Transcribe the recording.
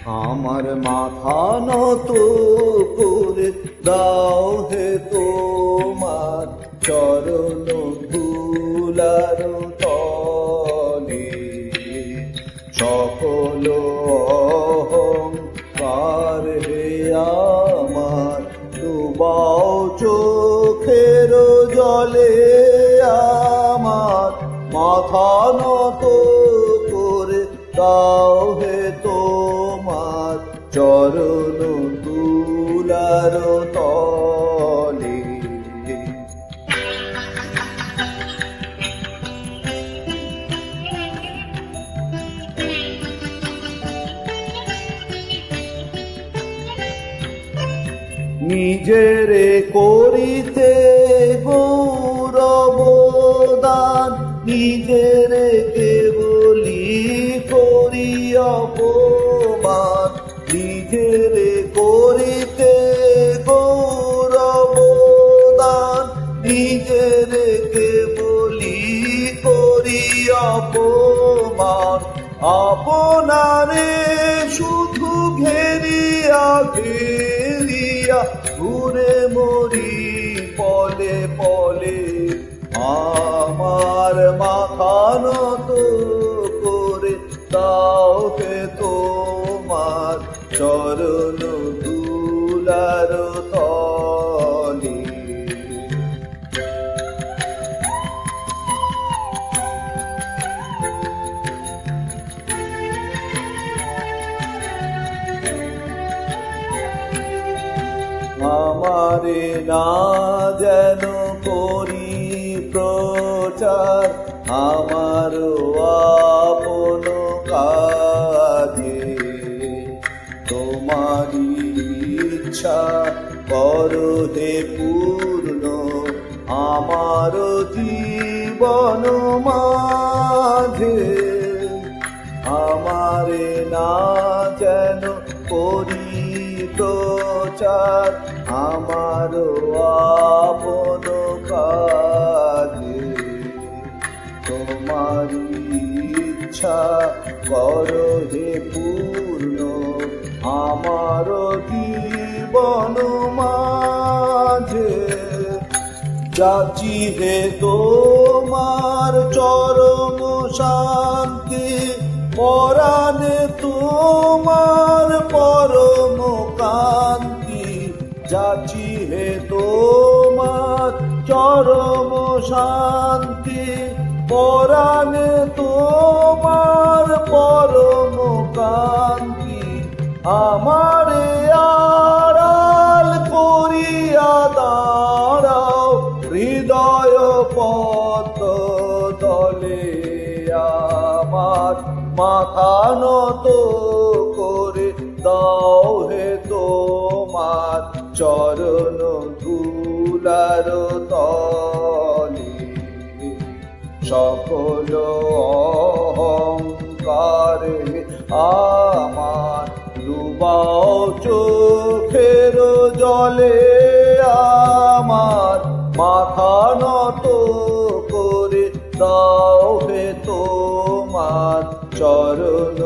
আমার মাথা নত করে দাও হে তোমার চরণ ধুলার তলে, সকল অহংকার হে আমার ডুবাও চোখের জলে। আমার মাথা নত করে দাও হে তোমার চরণ ধুলার তলে। নিজেরে করিতে গৌরব দান, নিজেরে কেবলি করি অপমান। নিজেরে করিতে গৌরব দান, নিজেরে কেবলি করি অপমান। আপনারে শুধু ঘেরিয়া ঘেরিয়া ঘুরে মরি পলে পলে। আমার মাথা নত করে দাও হে তোমার চরণ ধুলার তলে। আমারে না যেন করি প্রচার আমার আপন কাজে, তোমারি ইচ্ছা করো হে পূর্ণ আমার জীবন মাঝে। আমারে না যেন করি প্রচার আমার আপন কাজে, তোমারি ইচ্ছা করো হে পূর্ণ আমার জীবন মাঝে। যাচি হে তোমার চরম শান্তি, পরাণে তোমার পরম কান্তি। যাচি হে তোমার চরম শান্তি, পরাণে তোমার পরম কান্তি। আমারে আড়াল করিয়া দাঁড়াও হৃদয় পদ্ম তলে। আমার মাথা নত করে দাও হে তোমার চরণ ধুলার তলে। সকল অহংকার আমার ডুবাও চোখের জলে। আমার মাথা নত করে দাও হে তোমার চরণ